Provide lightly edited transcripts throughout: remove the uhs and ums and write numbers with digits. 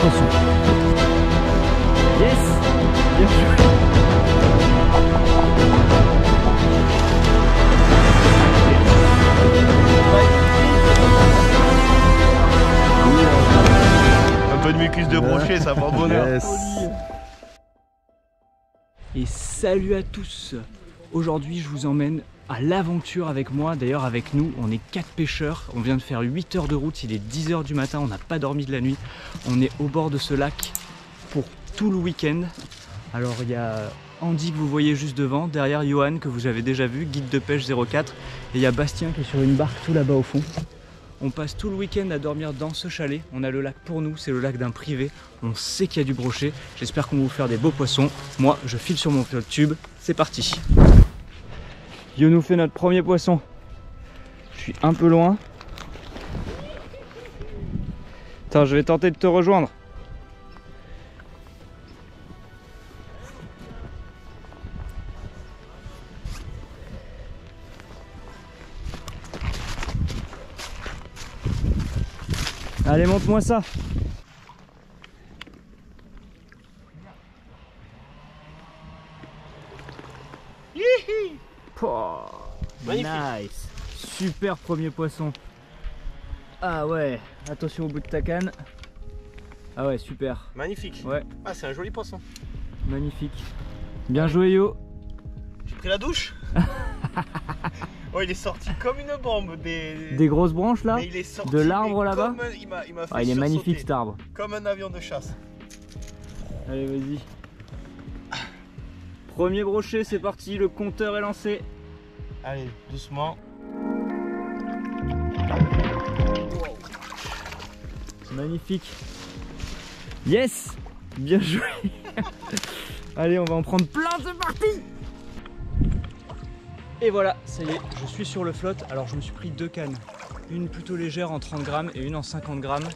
poisson. Yes! Bien joué! Un peu de mucus de brochet, ça va bonheur. Yes. Et salut à tous! Aujourd'hui je vous emmène à l'aventure avec moi, d'ailleurs avec nous, on est 4 pêcheurs, on vient de faire 8 heures de route, il est 10 h du matin, on n'a pas dormi de la nuit, on est au bord de ce lac pour tout le week-end. Alors il y a Andy que vous voyez juste devant, derrière Johan que vous avez déjà vu, guide de pêche 04, et il y a Bastien qui est sur une barque tout là-bas au fond. On passe tout le week-end à dormir dans ce chalet, on a le lac pour nous, c'est le lac d'un privé, on sait qu'il y a du brochet, j'espère qu'on va vous faire des beaux poissons. Moi je file sur mon flotte tube, c'est parti. Yo nous fait notre premier poisson. Je suis un peu loin. Attends, je vais tenter de te rejoindre. Allez, montre-moi ça. Oh, nice. Super premier poisson. Ah ouais, attention au bout de ta canne. Ah ouais, super. Magnifique. Ouais. Ah, c'est un joli poisson. Magnifique. Bien joué Yo. J'ai pris la douche. Oh, il est sorti comme une bombe des grosses branches là. Mais il est sorti de l'arbre là-bas. Il m'a fait il est magnifique cet arbre. Comme un avion de chasse. Allez, vas-y. Premier brochet, c'est parti, le compteur est lancé. Allez, doucement. Magnifique. Yes. Bien joué. Allez, on va en prendre plein, c'est parti. Et voilà, ça y est, je suis sur le flotte. Alors je me suis pris 2 cannes. Une plutôt légère en 30 grammes et une en 50 grammes.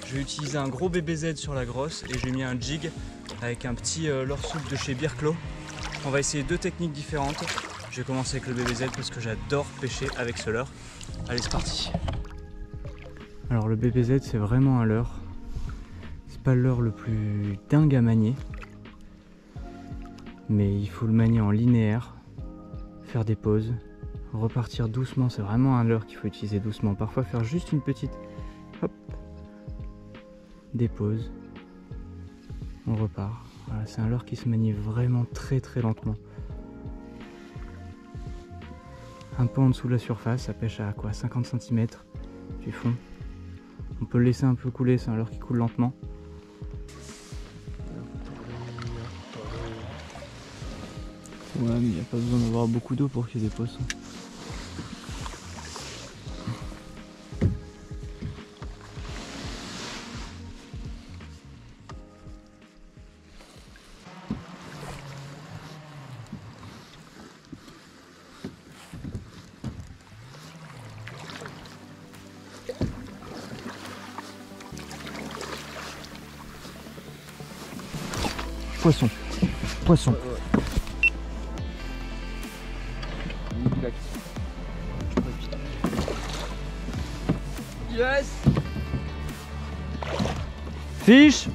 Je vais utiliser un gros BBZ sur la grosse et j'ai mis un jig avec un petit leurre souple de chez Birklo. On va essayer 2 techniques différentes. Je vais commencer avec le BBZ parce que j'adore pêcher avec ce leurre. Allez, c'est parti. Alors le BBZ c'est vraiment un leurre. C'est pas le leurre le plus dingue à manier. Mais il faut le manier en linéaire. Faire des pauses. Repartir doucement. C'est vraiment un leurre qu'il faut utiliser doucement. Parfois faire juste une petite... Hop. Des pauses. On repart. Voilà, c'est un leurre qui se manie vraiment très lentement. Un peu en dessous de la surface, ça pêche à quoi, 50 cm du fond. On peut le laisser un peu couler, c'est un leurre qui coule lentement. Ouais, mais il n'y a pas besoin d'avoir beaucoup d'eau pour qu'il y ait des poissons. Poisson, poisson. Yes. Fiche.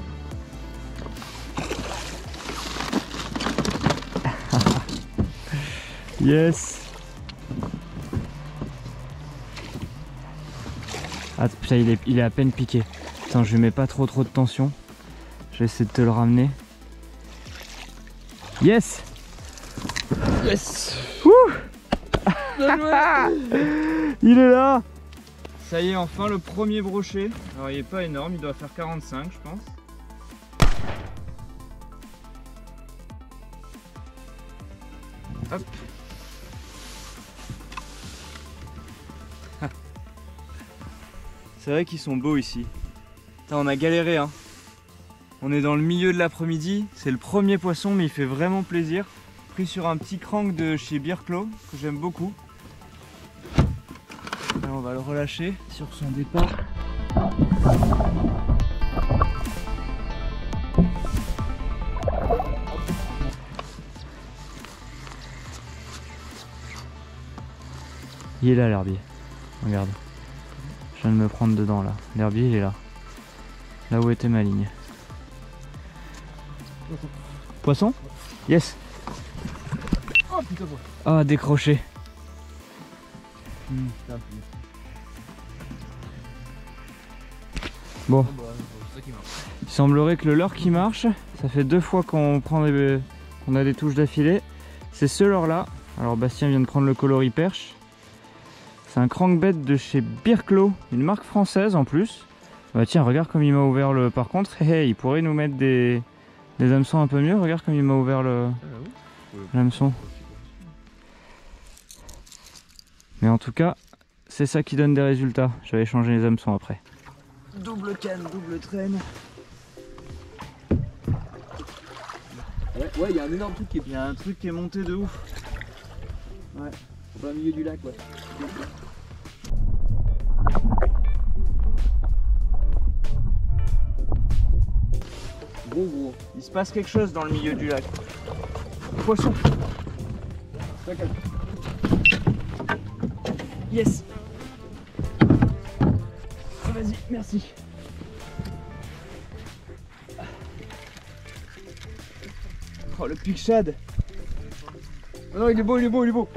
Yes. Ah putain, il est à peine piqué. Attends, je lui mets pas trop de tension. Je vais essayer de te le ramener. Yes. Yes. Bien joué. Il est là. Ça y est, enfin le premier brochet. Alors il est pas énorme, il doit faire 45 je pense. Hop. C'est vrai qu'ils sont beaux ici. Putain, on a galéré hein. On est dans le milieu de l'après-midi, c'est le premier poisson mais il fait vraiment plaisir. Pris sur un petit crank de chez Birklo que j'aime beaucoup. Alors on va le relâcher sur son départ. Il est là l'herbier, regarde. Je viens de me prendre dedans là. L'herbier il est là. Là où était ma ligne. Poisson? Yes. Oh putain, quoi. Ah, décroché. Bon, C'est ça qui marche. il semblerait que le leurre qui marche, ça fait 2 fois qu'on a des touches d'affilée. C'est ce leurre là. Alors Bastien vient de prendre le coloris perche. C'est un crankbait de chez Birklo, une marque française en plus. Bah tiens, regarde comme il m'a ouvert le... Par contre, il pourrait nous mettre des hameçons un peu mieux. Regarde comme il m'a ouvert l'hameçon. Mais en tout cas, c'est ça qui donne des résultats. Je vais changer les hameçons après. Double canne, double traîne. Ouais, il y a un énorme truc qui est Il y a un truc qui est monté de ouf. ouais, au plein milieu du lac, ouais. Gros. Il se passe quelque chose dans le milieu du lac. Poisson. Yes. Vas-y, merci. Oh le pic shad. Oh non, il est beau, il est beau, il est beau.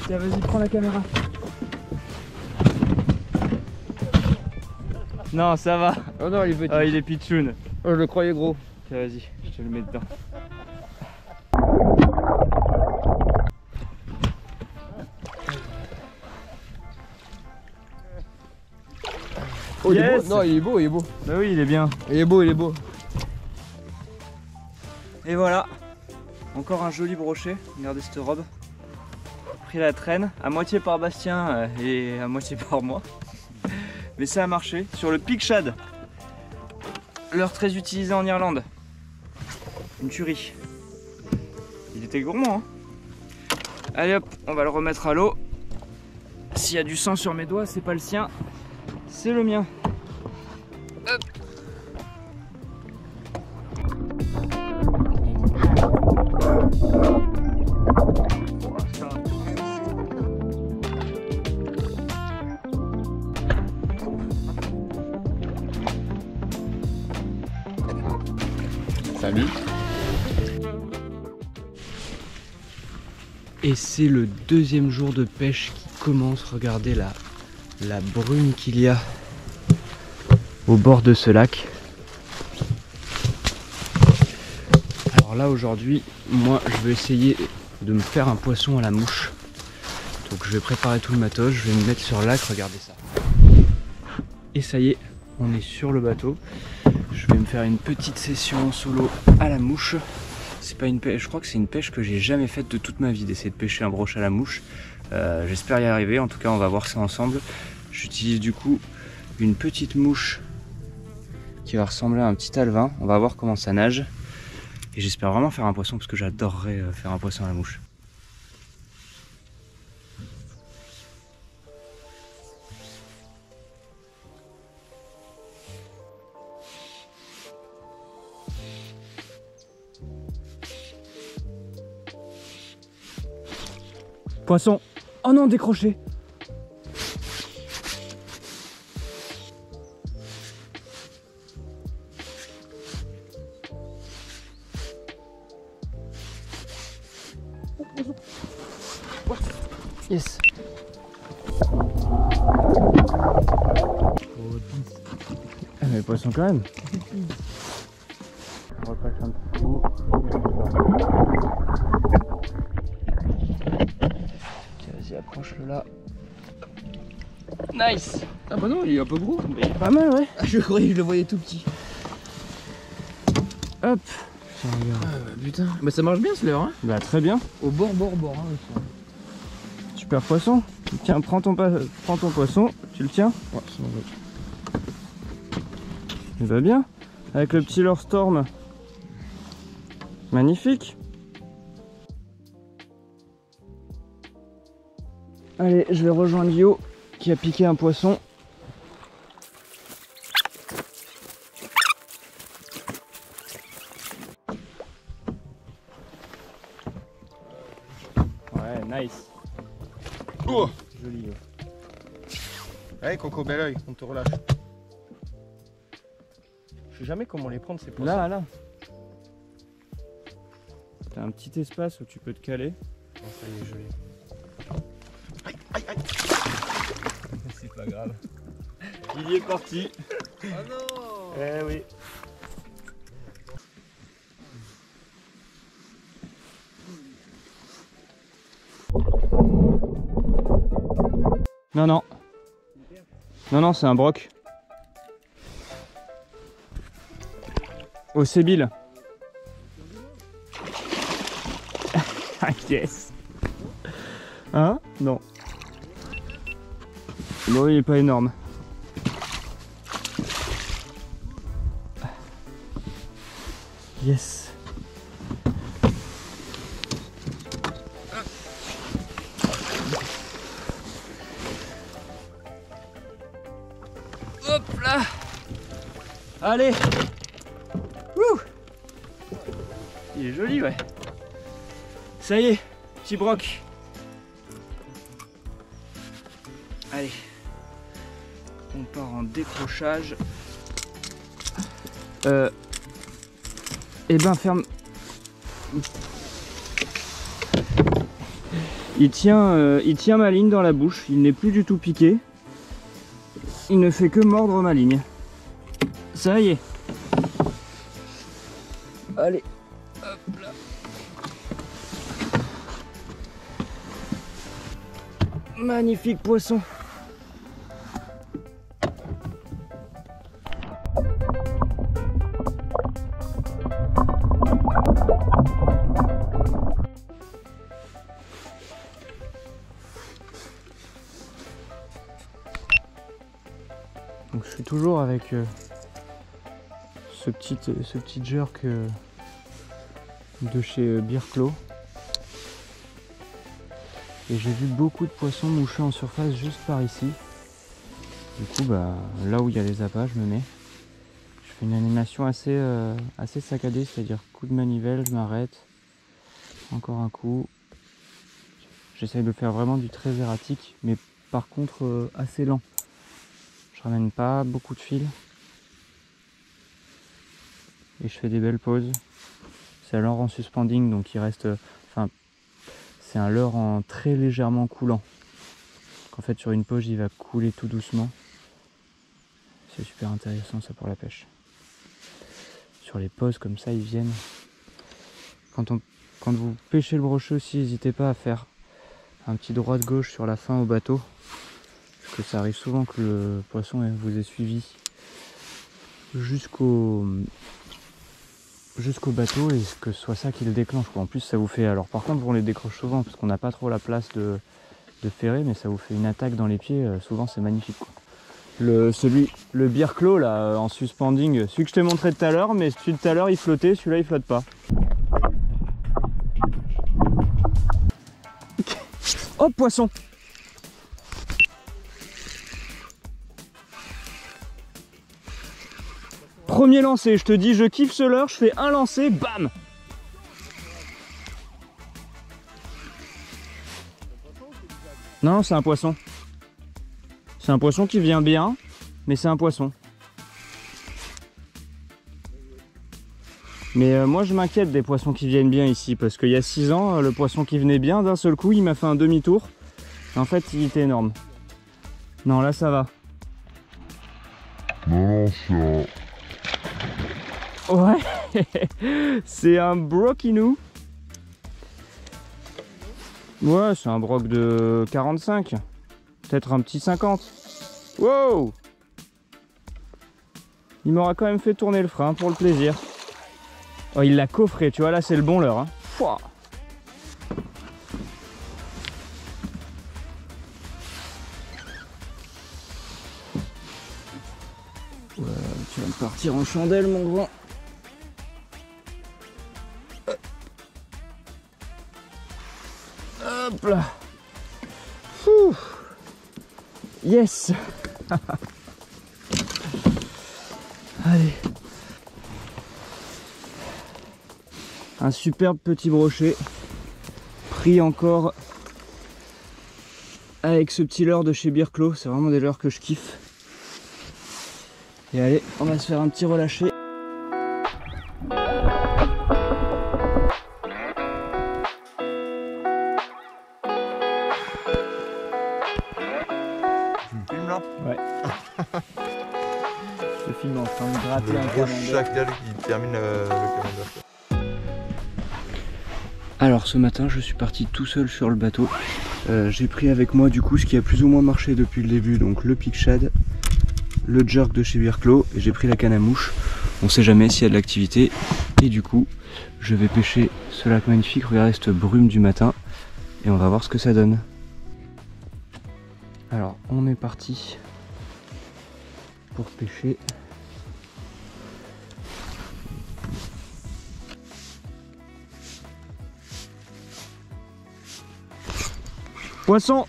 Tiens, vas-y, prends la caméra. Non, ça va. Oh non, il est petit. Ah, il est pitchoun. Oh, je le croyais gros. Tiens, vas-y, je te le mets dedans. Oh, il est Yes. beau. Non, il est beau, il est beau. Bah oui, il est bien. Il est beau, il est beau. Et voilà, encore un joli brochet. Regardez cette robe. Pris la traîne, à moitié par Bastien et à moitié par moi. Mais ça a marché sur le pic shad. Leurre très utilisé en Irlande. Une tuerie. Il était gourmand, hein. Allez hop, on va le remettre à l'eau. S'il y a du sang sur mes doigts, c'est pas le sien, c'est le mien. Hop. Salut. Et c'est le deuxième jour de pêche qui commence. Regardez la brume qu'il y a au bord de ce lac. Alors là aujourd'hui, moi je vais essayer de me faire un poisson à la mouche. Donc je vais préparer tout le matos, je vais me mettre sur le lac, regardez ça. Et ça y est, on est sur le bateau. Je vais me faire une petite session en solo à la mouche. C'est pas une pêche, je crois que c'est une pêche que j'ai jamais faite de toute ma vie, d'essayer de pêcher un brochet à la mouche. J'espère y arriver, en tout cas on va voir ça ensemble. J'utilise du coup une petite mouche qui va ressembler à un petit alevin. On va voir comment ça nage. Et j'espère vraiment faire un poisson parce que j'adorerais faire un poisson à la mouche. Poisson. Oh non, décroché. Yes. Ah mais poisson quand même. On repasse un petit coup. Vas-y, approche-le là. Nice. Ah bah non, il est un peu gros. Mais pas mal, ouais. Ah, je croyais que je le voyais tout petit. Hop. Tiens, regarde. Ah bah putain. Bah ça marche bien ce leurre, hein. Bah très bien. Au bord, hein. Super poisson. Tiens, prends ton poisson. Tu le tiens? Ouais, ça va. Il va bien. Avec le petit leurre storm. Magnifique. Allez, je vais rejoindre Yo qui a piqué un poisson. Ouais, nice. Oh. Joli Yo. Allez Coco, bel oeil, on te relâche. Je sais jamais comment les prendre ces poissons. Là. T'as un petit espace où tu peux te caler. Bon, ça y est, je l'ai. Aïe, aïe, aïe. C'est pas grave. Il y est parti. Oh non. Eh oui. Non, non. Non, non, c'est un broc. Au Sébile. Ah yes. Hein? Non. Bon, il est pas énorme. Yes. Hop là. Allez. Wouh. Il est joli, ouais. Ça y est, petit broc. Allez. On part en décrochage. Eh ben ferme. Il tient ma ligne dans la bouche. Il n'est plus du tout piqué. Il ne fait que mordre ma ligne. Ça y est. Allez. Hop là. Magnifique poisson. Donc je suis toujours avec ce petit jerk de chez Birklo. Et j'ai vu beaucoup de poissons mouchés en surface juste par ici. Du coup, bah, là où il y a les appâts, je me mets. Je fais une animation assez saccadée, c'est-à-dire coup de manivelle, je m'arrête. Encore un coup. J'essaye de faire vraiment du très erratique, mais par contre assez lent. Je ramène pas beaucoup de fil. Et je fais des belles pauses. C'est un leurre en suspending, donc il reste... c'est un leurre en très légèrement coulant. En fait, sur une pause, il va couler tout doucement. C'est super intéressant ça pour la pêche. Sur les pauses comme ça, ils viennent. Quand vous pêchez le brocheux aussi, n'hésitez pas à faire un petit droite-gauche sur la fin au bateau. Parce que ça arrive souvent que le poisson vous ait suivi jusqu'au bateau et que ce soit ça qui le déclenche, quoi. En plus ça vous fait, alors par contre on les décroche souvent parce qu'on n'a pas trop la place de ferrer, mais ça vous fait une attaque dans les pieds, souvent c'est magnifique, quoi. Le Birklo là en suspending, celui que je t'ai montré tout à l'heure, mais celui de tout à l'heure il flottait, celui-là il flotte pas. Oh poisson. Premier lancer, je te dis, je kiffe ce leurre, je fais un lancer, bam. Non, c'est un poisson. C'est un poisson qui vient bien, mais c'est un poisson. Mais moi je m'inquiète des poissons qui viennent bien ici, parce qu'il y a 6 ans, le poisson qui venait bien, d'un seul coup, il m'a fait un demi-tour. En fait, il était énorme. Non, là ça va. Non, ça... Ouais, c'est un brokinou. Ouais, c'est un broc de 45. Peut-être un petit 50. Wow! Il m'aura quand même fait tourner le frein pour le plaisir. Oh, il l'a coffré, tu vois, là c'est le bon leurre. Hein. Pouah. Ouais, tu vas me partir en chandelle, mon grand. Hop là. Ouh. Yes. Allez. Un superbe petit brochet. Pris encore avec ce petit leurre de chez Birklo. C'est vraiment des leurres que je kiffe. Et allez, on va se faire un petit relâché. Filme là. Ouais. Je filme en train de gratter un Gros camembert. chacal qui termine le camembert. Alors ce matin je suis parti tout seul sur le bateau. J'ai pris avec moi du coup ce qui a plus ou moins marché depuis le début, donc le pic shad, le jerk de chez Birklo, et j'ai pris la canne à mouche. On sait jamais s'il y a de l'activité, et du coup je vais pêcher ce lac magnifique. Regardez cette brume du matin et on va voir ce que ça donne. Alors on est parti pour pêcher. Poisson!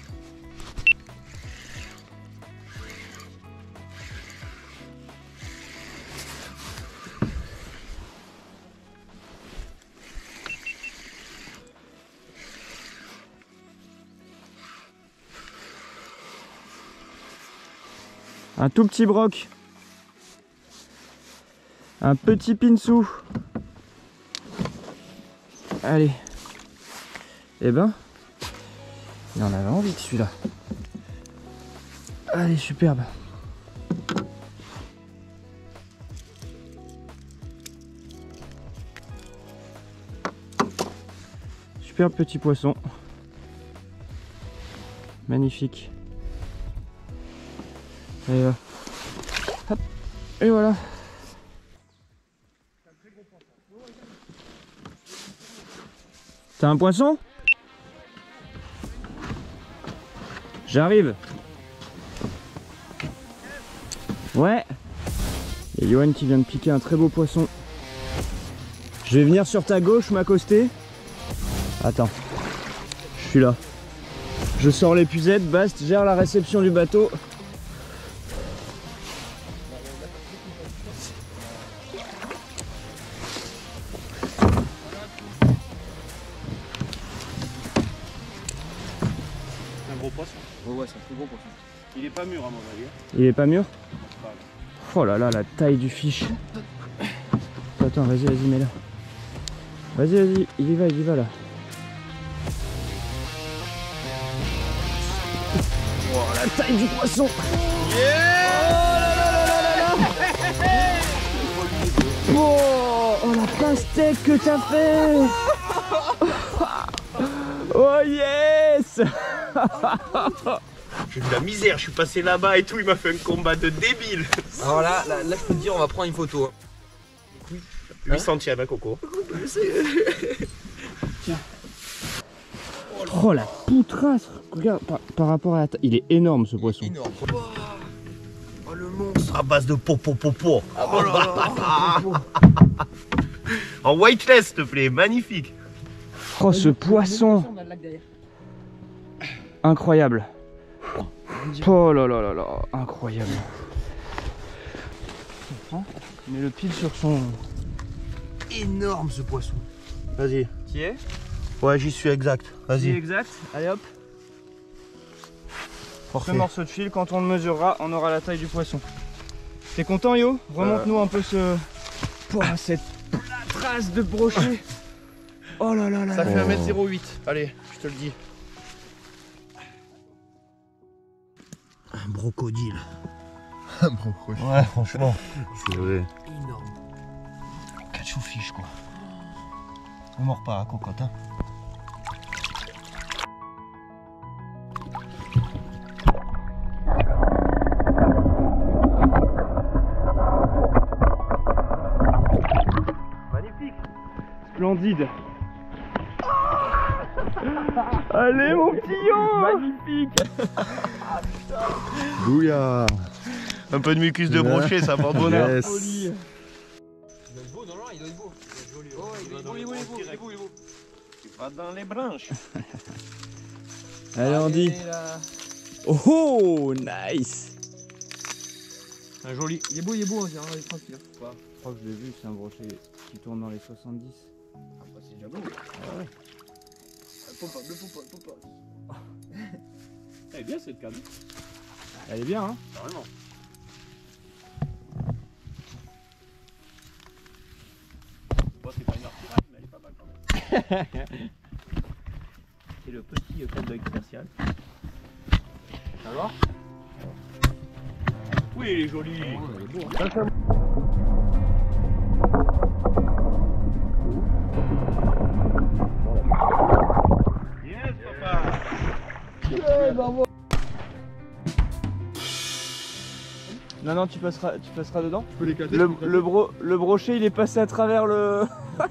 Un tout petit broc. Un petit pinsou. Allez. Eh ben, il en avait envie de celui-là. Allez, superbe. Superbe petit poisson. Magnifique. Allez, va. Hop. Et voilà. T'as un poisson? J'arrive. Ouais. Il y a Johan qui vient de piquer un très beau poisson. Je vais venir sur ta gauche m'accoster. Attends. Je suis là. Je sors l'épuisette, Bast gère la réception du bateau. C'est un gros poisson. Ouais, c'est un très gros poisson. Il est pas mûr à mon avis. Il est pas mûr? Oh là là, la taille du fiche. Attends, vas-y, mets-la. Vas-y, il y va là. Oh la taille du poisson. Oh la pastèque que t'as fait. Oh yes. J'ai eu de la misère, je suis passé là-bas et tout, il m'a fait un combat de débile. Alors là, je peux te dire, on va prendre une photo. Hein. 8 centièmes, hein, Coco. Oh la poutrasse. Regarde, par rapport à la taille, il est énorme ce poisson. Énorme. Oh le monstre à base de popo. Oh là là. En whiteless, s'il te plaît, magnifique. Oh ce poisson. Incroyable. Oh là là là là, incroyable. Il met le pile sur son... Énorme ce poisson. Vas-y. Qui est? Ouais, j'y suis exact. Vas-y. Exact. Allez hop. Ce Parfait. morceau de fil, quand on le mesurera, on aura la taille du poisson. T'es content Yo? Remonte-nous un peu ce... Oh, cette trace de brochet. Oh là là là. Ça là. fait 1m08. Allez, je te le dis. Un brocodile. Un brocodile. Ouais, franchement. C'est vrai. Énorme. Catch ou fiche quoi. On mord pas, hein, cocotte. Hein. Magnifique. Splendide. Allez mon petit Yo. Magnifique. Bouillard. Un peu de mucus de brochet, ça va bonheur. Yes. Il doit être beau, non, il doit être beau. Oh, il est beau, il est beau. Tu vas dans les branches. Allez Andy. Oh nice. Un joli. Il est beau, on dirait, il est tranquille. Je crois que je l'ai vu, c'est un brochet qui tourne dans les 70. Ah bah c'est déjà beau. Ah ouais. Popa. Elle est bien cette canne. Elle est bien hein. Carrément. Bon, c'est pas une artirade, mais elle est pas mal quand même. C'est le petit code d'œil commercial. Ça va? Oui, il est joli. Yes, papa. Non, tu passeras dedans. Tu peux les caler. Le brochet, il est passé à travers le...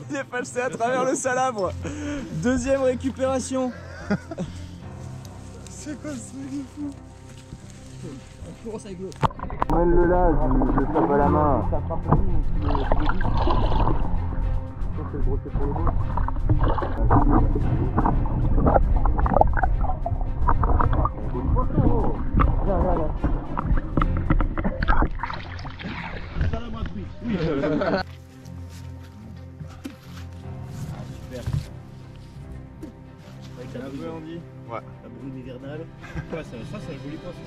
il est passé à travers le salabre. Deuxième récupération. C'est quoi ce truc de fou? Mène-le là, je tape à la main. Avec la brune, Ouais. la brune hivernale. Ouais, ça c'est un joli poisson.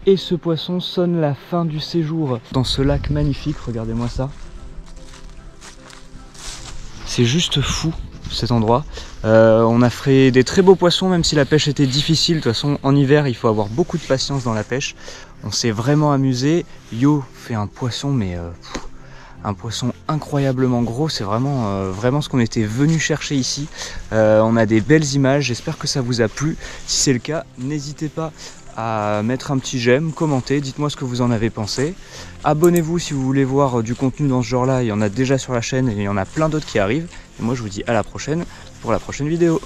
Et ce poisson sonne la fin du séjour dans ce lac magnifique, regardez-moi ça. C'est juste fou cet endroit. On a fait des très beaux poissons même si la pêche était difficile. De toute façon en hiver il faut avoir beaucoup de patience dans la pêche. On s'est vraiment amusé. Yo fait un poisson mais un poisson incroyablement gros. C'est vraiment, vraiment ce qu'on était venu chercher ici. On a des belles images, j'espère que ça vous a plu. Si c'est le cas, n'hésitez pas à mettre un petit j'aime, commenter, dites-moi ce que vous en avez pensé. Abonnez-vous si vous voulez voir du contenu dans ce genre là, il y en a déjà sur la chaîne et il y en a plein d'autres qui arrivent. Et moi je vous dis à la prochaine pour la prochaine vidéo.